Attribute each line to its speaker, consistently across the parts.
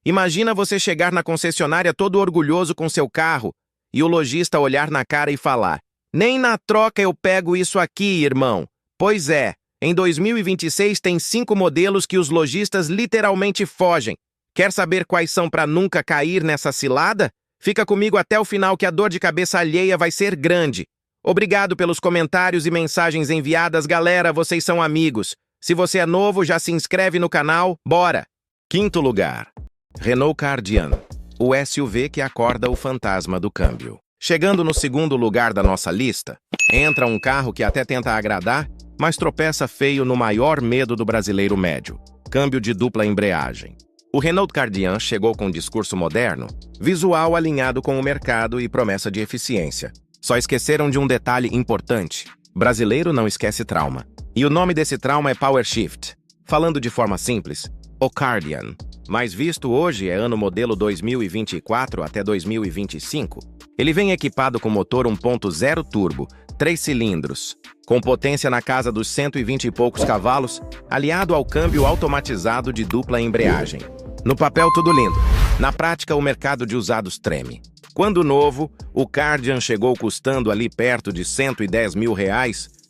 Speaker 1: Imagina você chegar na concessionária todo orgulhoso com seu carro e o lojista olhar na cara e falar: "Nem na troca eu pego isso aqui, irmão." Pois é, em 2026 tem 5 modelos que os lojistas literalmente fogem. Quer saber quais são para nunca cair nessa cilada? Fica comigo até o final que a dor de cabeça alheia vai ser grande. Obrigado pelos comentários e mensagens enviadas, galera, vocês são amigos. Se você é novo, já se inscreve no canal, bora! Quinto lugar. Renault Kardian, o SUV que acorda o fantasma do câmbio. Chegando no segundo lugar da nossa lista, entra um carro que até tenta agradar, mas tropeça feio no maior medo do brasileiro médio: câmbio de dupla embreagem. O Renault Kardian chegou com um discurso moderno, visual alinhado com o mercado e promessa de eficiência. Só esqueceram de um detalhe importante: brasileiro não esquece trauma. E o nome desse trauma é Power Shift. Falando de forma simples, o Kardian, mais visto hoje, é ano modelo 2024 até 2025. Ele vem equipado com motor 1.0 turbo, 3 cilindros, com potência na casa dos 120 e poucos cavalos, aliado ao câmbio automatizado de dupla embreagem. No papel tudo lindo, na prática o mercado de usados treme. Quando novo, o Kardian chegou custando ali perto de R$110 mil,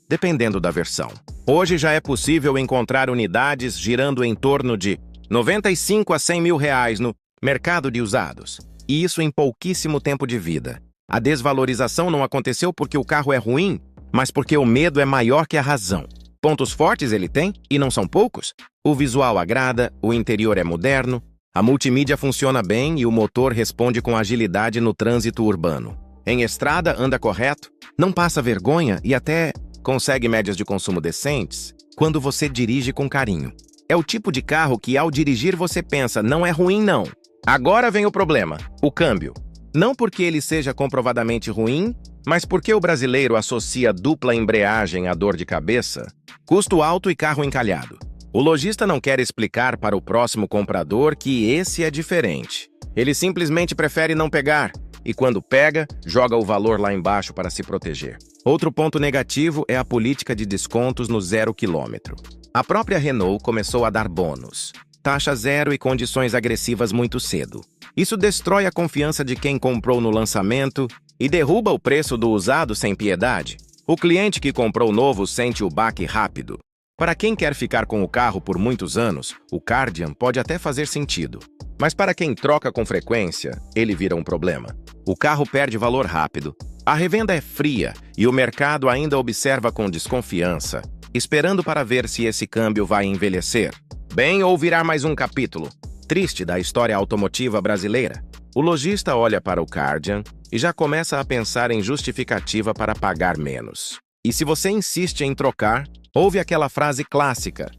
Speaker 1: dependendo da versão. Hoje já é possível encontrar unidades girando em torno de 95 a 100 mil reais no mercado de usados. E isso em pouquíssimo tempo de vida. A desvalorização não aconteceu porque o carro é ruim, mas porque o medo é maior que a razão. Pontos fortes ele tem, e não são poucos. O visual agrada, o interior é moderno, a multimídia funciona bem e o motor responde com agilidade no trânsito urbano. Em estrada, anda correto, não passa vergonha e até consegue médias de consumo decentes quando você dirige com carinho. É o tipo de carro que, ao dirigir, você pensa: não é ruim, não. Agora vem o problema: o câmbio. Não porque ele seja comprovadamente ruim, mas porque o brasileiro associa dupla embreagem à dor de cabeça, custo alto e carro encalhado. O lojista não quer explicar para o próximo comprador que esse é diferente. Ele simplesmente prefere não pegar, e quando pega, joga o valor lá embaixo para se proteger. Outro ponto negativo é a política de descontos no 0 km. A própria Renault começou a dar bônus, taxa zero e condições agressivas muito cedo. Isso destrói a confiança de quem comprou no lançamento e derruba o preço do usado sem piedade. O cliente que comprou novo sente o baque rápido. Para quem quer ficar com o carro por muitos anos, o Kardian pode até fazer sentido. Mas para quem troca com frequência, ele vira um problema. O carro perde valor rápido, a revenda é fria e o mercado ainda observa com desconfiança, esperando para ver se esse câmbio vai envelhecer bem ou virar mais um capítulo triste da história automotiva brasileira. O lojista olha para o Kardian e já começa a pensar em justificativa para pagar menos. E se você insiste em trocar, ouve aquela frase clássica: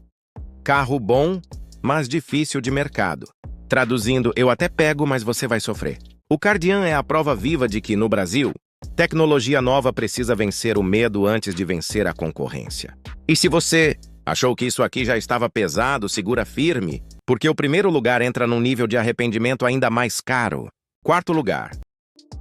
Speaker 1: carro bom, mas difícil de mercado. Traduzindo, eu até pego, mas você vai sofrer. O Kardian é a prova viva de que, no Brasil, tecnologia nova precisa vencer o medo antes de vencer a concorrência. E se você achou que isso aqui já estava pesado, segura firme, porque o primeiro lugar entra num nível de arrependimento ainda mais caro. Quarto lugar.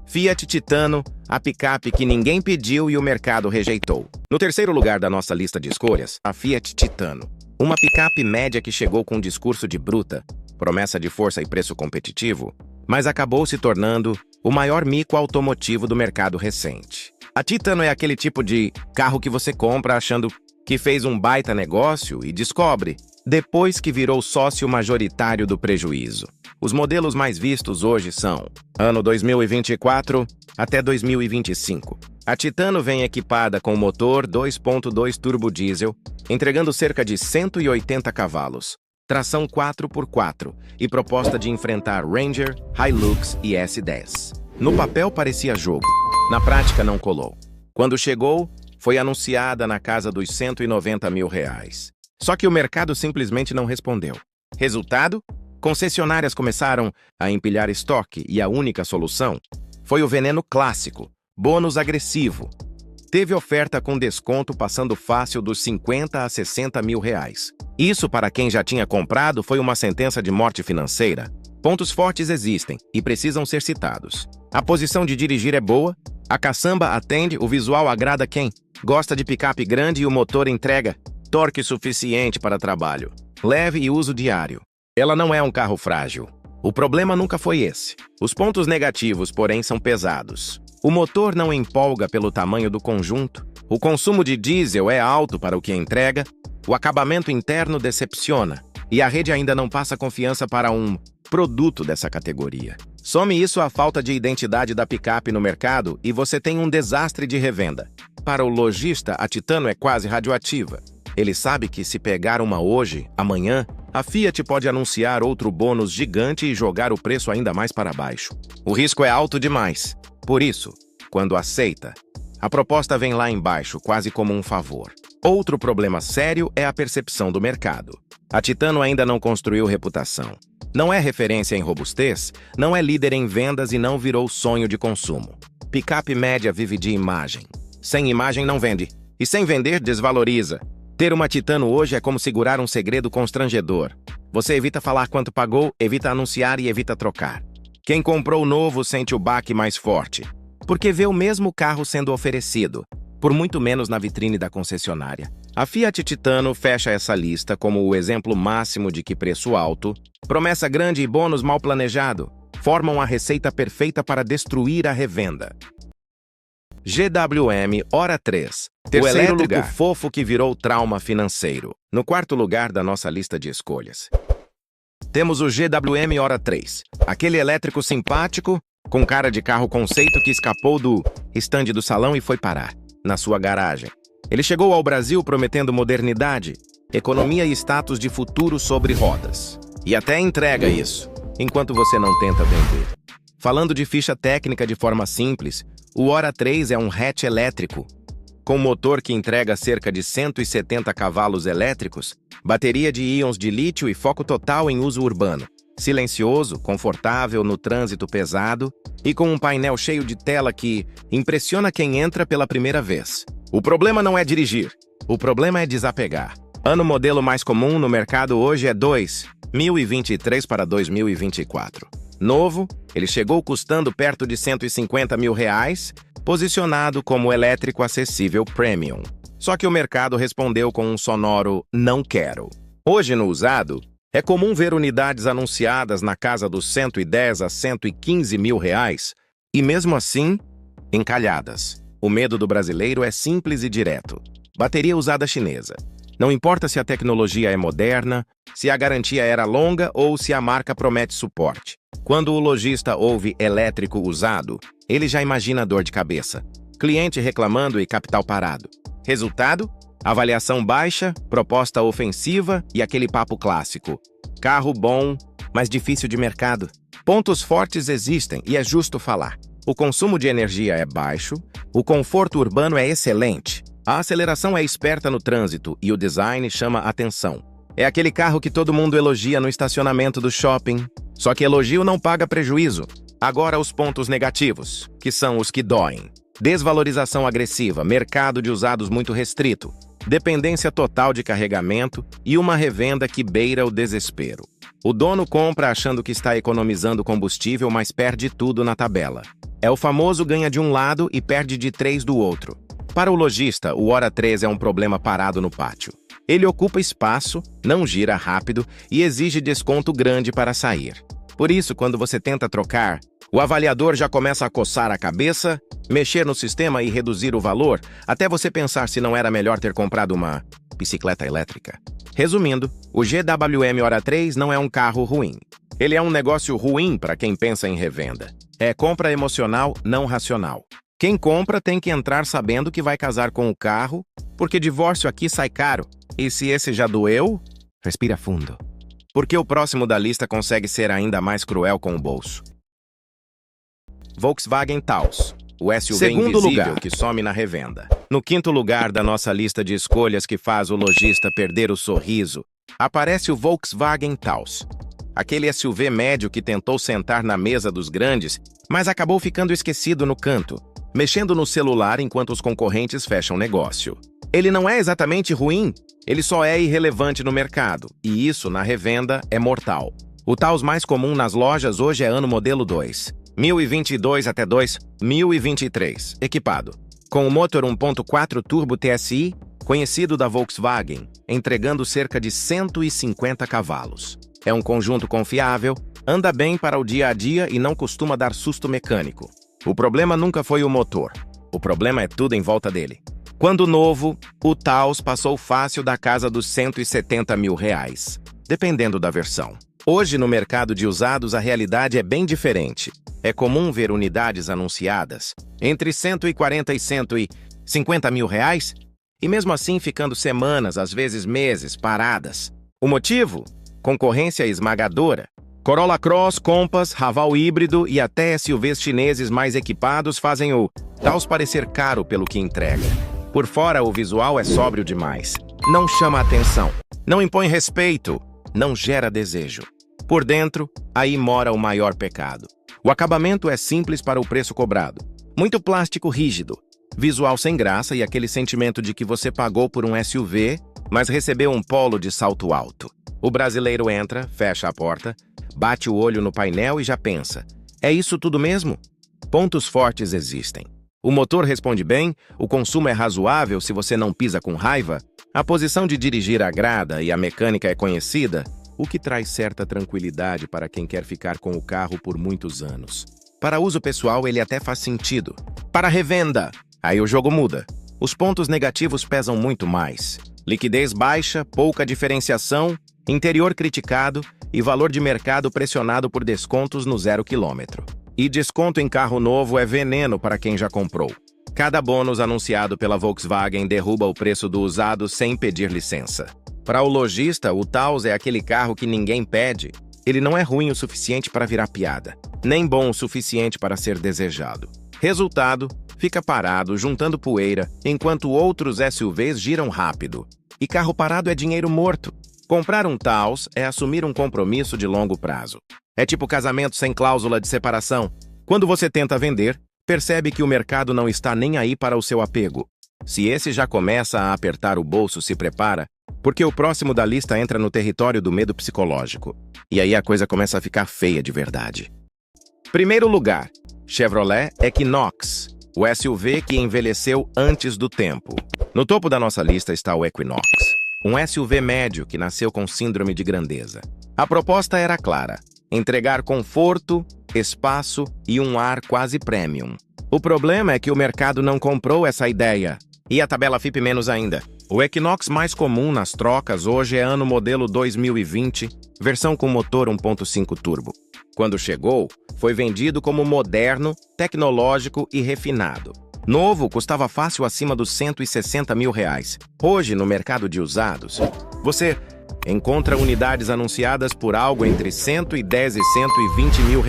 Speaker 1: Fiat Titano, a picape que ninguém pediu e o mercado rejeitou. No terceiro lugar da nossa lista de escolhas, a Fiat Titano. Uma picape média que chegou com um discurso de bruta, promessa de força e preço competitivo, mas acabou se tornando o maior mico automotivo do mercado recente. A Titano é aquele tipo de carro que você compra achando que fez um baita negócio e descobre depois que virou sócio majoritário do prejuízo. Os modelos mais vistos hoje são ano 2024 até 2025. A Titano vem equipada com motor 2.2 turbo diesel, entregando cerca de 180 cavalos, tração 4x4 e proposta de enfrentar Ranger, Hilux e S10. No papel parecia jogo, na prática não colou. Quando chegou, foi anunciada na casa dos 190 mil reais. Só que o mercado simplesmente não respondeu. Resultado? Concessionárias começaram a empilhar estoque e a única solução foi o veneno clássico, bônus agressivo. Teve oferta com desconto passando fácil dos 50 a 60 mil reais. Isso, para quem já tinha comprado, foi uma sentença de morte financeira. Pontos fortes existem e precisam ser citados. A posição de dirigir é boa, a caçamba atende, o visual agrada quem gosta de picape grande e o motor entrega torque suficiente para trabalho leve e uso diário. Ela não é um carro frágil. O problema nunca foi esse. Os pontos negativos, porém, são pesados. O motor não empolga pelo tamanho do conjunto, o consumo de diesel é alto para o que entrega, o acabamento interno decepciona, e a rede ainda não passa confiança para um produto dessa categoria. Some isso à falta de identidade da picape no mercado e você tem um desastre de revenda. Para o lojista, a Titano é quase radioativa. Ele sabe que se pegar uma hoje, amanhã, a Fiat pode anunciar outro bônus gigante e jogar o preço ainda mais para baixo. O risco é alto demais. Por isso, quando aceita, a proposta vem lá embaixo, quase como um favor. Outro problema sério é a percepção do mercado. A Titano ainda não construiu reputação. Não é referência em robustez, não é líder em vendas e não virou sonho de consumo. Picape média vive de imagem. Sem imagem não vende. E sem vender, desvaloriza. Ter uma Titano hoje é como segurar um segredo constrangedor. Você evita falar quanto pagou, evita anunciar e evita trocar. Quem comprou novo sente o baque mais forte, porque vê o mesmo carro sendo oferecido, por muito menos na vitrine da concessionária. A Fiat Titano fecha essa lista como o exemplo máximo de que preço alto, promessa grande e bônus mal planejado formam a receita perfeita para destruir a revenda. GWM Hora 3. O elétrico fofo que virou trauma financeiro. No quarto lugar da nossa lista de escolhas, temos o GWM Hora 3. Aquele elétrico simpático, com cara de carro conceito que escapou do estande do salão e foi parar na sua garagem. Ele chegou ao Brasil prometendo modernidade, economia e status de futuro sobre rodas. E até entrega isso, enquanto você não tenta vender. Falando de ficha técnica de forma simples, o Hora 3 é um hatch elétrico, com motor que entrega cerca de 170 cavalos elétricos, bateria de íons de lítio e foco total em uso urbano. Silencioso, confortável no trânsito pesado e com um painel cheio de tela que impressiona quem entra pela primeira vez. O problema não é dirigir, o problema é desapegar. Ano modelo mais comum no mercado hoje é 2023 para 2024. Novo, ele chegou custando perto de R$150 mil, posicionado como elétrico acessível premium. Só que o mercado respondeu com um sonoro não quero. Hoje no usado, é comum ver unidades anunciadas na casa dos R$110 a R$115 mil, e mesmo assim, encalhadas. O medo do brasileiro é simples e direto. Bateria usada chinesa. Não importa se a tecnologia é moderna, se a garantia era longa ou se a marca promete suporte. Quando o lojista ouve elétrico usado, ele já imagina dor de cabeça, cliente reclamando e capital parado. Resultado? Avaliação baixa, proposta ofensiva e aquele papo clássico. Carro bom, mas difícil de mercado. Pontos fortes existem e é justo falar. O consumo de energia é baixo, o conforto urbano é excelente, a aceleração é esperta no trânsito e o design chama atenção. É aquele carro que todo mundo elogia no estacionamento do shopping. Só que elogio não paga prejuízo. Agora os pontos negativos, que são os que doem. Desvalorização agressiva, mercado de usados muito restrito, dependência total de carregamento e uma revenda que beira o desespero. O dono compra achando que está economizando combustível, mas perde tudo na tabela. É o famoso ganha de um lado e perde de 3 do outro. Para o lojista, o Hora 3 é um problema parado no pátio. Ele ocupa espaço, não gira rápido e exige desconto grande para sair. Por isso, quando você tenta trocar, o avaliador já começa a coçar a cabeça, mexer no sistema e reduzir o valor, até você pensar se não era melhor ter comprado uma bicicleta elétrica. Resumindo, o GWM Hora 3 não é um carro ruim. Ele é um negócio ruim para quem pensa em revenda. É compra emocional, não racional. Quem compra tem que entrar sabendo que vai casar com o carro, porque divórcio aqui sai caro. E se esse já doeu, respira fundo. Porque o próximo da lista consegue ser ainda mais cruel com o bolso. Volkswagen Taos, o SUV
Speaker 2: Segundo
Speaker 1: invisível
Speaker 2: lugar.
Speaker 1: que some na revenda. No quinto lugar da nossa lista de escolhas que faz o lojista perder o sorriso, aparece o Volkswagen Taos. Aquele SUV médio que tentou sentar na mesa dos grandes, mas acabou ficando esquecido no canto, mexendo no celular enquanto os concorrentes fecham negócio. Ele não é exatamente ruim, ele só é irrelevante no mercado, e isso, na revenda, é mortal. O Taos mais comum nas lojas hoje é ano modelo 2022 até 2023, equipado com o motor 1.4 Turbo TSI, conhecido da Volkswagen, entregando cerca de 150 cavalos. É um conjunto confiável, anda bem para o dia a dia e não costuma dar susto mecânico. O problema nunca foi o motor. O problema é tudo em volta dele. Quando novo, o Taos passou fácil da casa dos R$170 mil, dependendo da versão. Hoje, no mercado de usados, a realidade é bem diferente. É comum ver unidades anunciadas entre 140 e 150 mil reais, e mesmo assim ficando semanas, às vezes meses, paradas. O motivo? Concorrência esmagadora. Corolla Cross, Compass, Raval híbrido e até SUVs chineses mais equipados fazem o Taos parecer caro pelo que entrega. Por fora, o visual é sóbrio demais. Não chama atenção, não impõe respeito, não gera desejo. Por dentro, aí mora o maior pecado. O acabamento é simples para o preço cobrado. Muito plástico rígido, visual sem graça e aquele sentimento de que você pagou por um SUV, mas recebeu um Polo de salto alto. O brasileiro entra, fecha a porta, bate o olho no painel e já pensa: é isso tudo mesmo? Pontos fortes existem. O motor responde bem, o consumo é razoável se você não pisa com raiva, a posição de dirigir agrada e a mecânica é conhecida, o que traz certa tranquilidade para quem quer ficar com o carro por muitos anos. Para uso pessoal, ele até faz sentido. Para revenda, aí o jogo muda. Os pontos negativos pesam muito mais. Liquidez baixa, pouca diferenciação, interior criticado e valor de mercado pressionado por descontos no 0 km. E desconto em carro novo é veneno para quem já comprou. Cada bônus anunciado pela Volkswagen derruba o preço do usado sem pedir licença. Para o lojista, o Taos é aquele carro que ninguém pede. Ele não é ruim o suficiente para virar piada, nem bom o suficiente para ser desejado. Resultado, fica parado, juntando poeira, enquanto outros SUVs giram rápido. E carro parado é dinheiro morto. Comprar um Taos é assumir um compromisso de longo prazo. É tipo casamento sem cláusula de separação. Quando você tenta vender, percebe que o mercado não está nem aí para o seu apego. Se esse já começa a apertar o bolso, se prepara, porque o próximo da lista entra no território do medo psicológico. E aí a coisa começa a ficar feia de verdade. Primeiro lugar, Chevrolet Equinox, o SUV que envelheceu antes do tempo. No topo da nossa lista está o Equinox, um SUV médio que nasceu com síndrome de grandeza. A proposta era clara: entregar conforto, espaço e um ar quase premium. O problema é que o mercado não comprou essa ideia. E a tabela FIPE menos ainda. O Equinox mais comum nas trocas hoje é ano modelo 2020, versão com motor 1.5 turbo. Quando chegou, foi vendido como moderno, tecnológico e refinado. Novo custava fácil acima dos R$160 mil. Hoje, no mercado de usados, você encontra unidades anunciadas por algo entre R$110 e R$120 mil.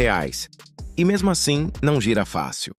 Speaker 1: E mesmo assim, não gira fácil.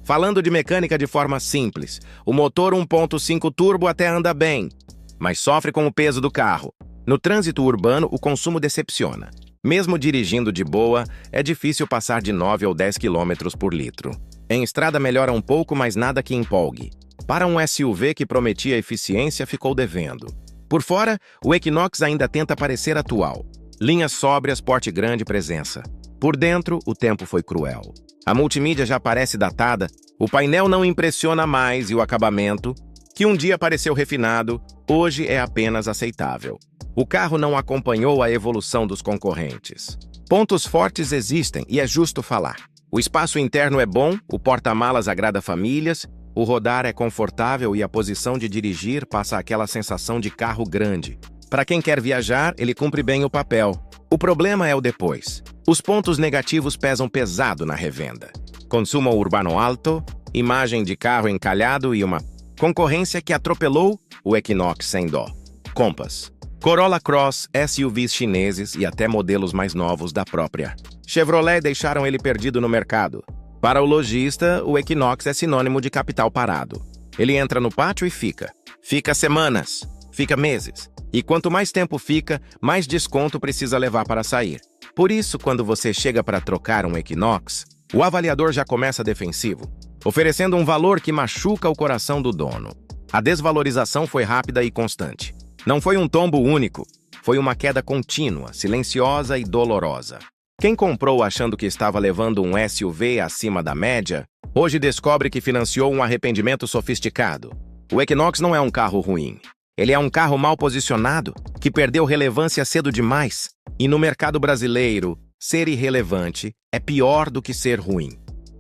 Speaker 1: Falando de mecânica de forma simples, o motor 1.5 turbo até anda bem, mas sofre com o peso do carro. No trânsito urbano, o consumo decepciona. Mesmo dirigindo de boa, é difícil passar de 9 ou 10 km por litro. Em estrada melhora um pouco, mas nada que empolgue. Para um SUV que prometia eficiência, ficou devendo. Por fora, o Equinox ainda tenta parecer atual. Linhas sóbrias, porte grande, presença. Por dentro, o tempo foi cruel. A multimídia já parece datada, o painel não impressiona mais e o acabamento, que um dia pareceu refinado, hoje é apenas aceitável. O carro não acompanhou a evolução dos concorrentes. Pontos fortes existem e é justo falar. O espaço interno é bom, o porta-malas agrada famílias, o rodar é confortável e a posição de dirigir passa aquela sensação de carro grande. Para quem quer viajar, ele cumpre bem o papel. O problema é o depois. Os pontos negativos pesam pesado na revenda. Consumo urbano alto, imagem de carro encalhado e uma concorrência que atropelou o Equinox sem dó. Compass, Corolla Cross, SUVs chineses e até modelos mais novos da própria Chevrolet deixaram ele perdido no mercado. Para o lojista, o Equinox é sinônimo de capital parado. Ele entra no pátio e fica. Fica semanas, fica meses. E quanto mais tempo fica, mais desconto precisa levar para sair. Por isso, quando você chega para trocar um Equinox, o avaliador já começa defensivo, oferecendo um valor que machuca o coração do dono. A desvalorização foi rápida e constante. Não foi um tombo único, foi uma queda contínua, silenciosa e dolorosa. Quem comprou achando que estava levando um SUV acima da média, hoje descobre que financiou um arrependimento sofisticado. O Equinox não é um carro ruim. Ele é um carro mal posicionado, que perdeu relevância cedo demais. E no mercado brasileiro, ser irrelevante é pior do que ser ruim.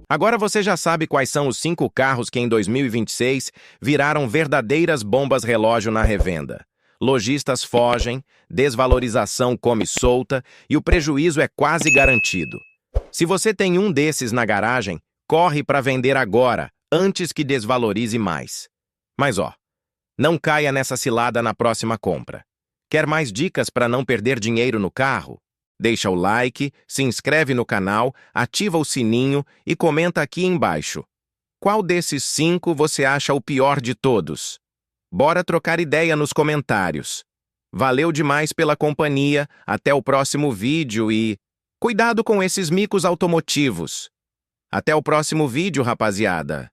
Speaker 1: Agora você já sabe quais são os 5 carros que em 2026 viraram verdadeiras bombas relógio na revenda. Lojistas fogem, desvalorização come solta e o prejuízo é quase garantido. Se você tem um desses na garagem, corre para vender agora, antes que desvalorize mais. Mas não caia nessa cilada na próxima compra. Quer mais dicas para não perder dinheiro no carro? Deixa o like, se inscreve no canal, ativa o sininho e comenta aqui embaixo. Qual desses 5 você acha o pior de todos? Bora trocar ideia nos comentários. Valeu demais pela companhia, até o próximo vídeo e... cuidado com esses micos automotivos. Até o próximo vídeo, rapaziada.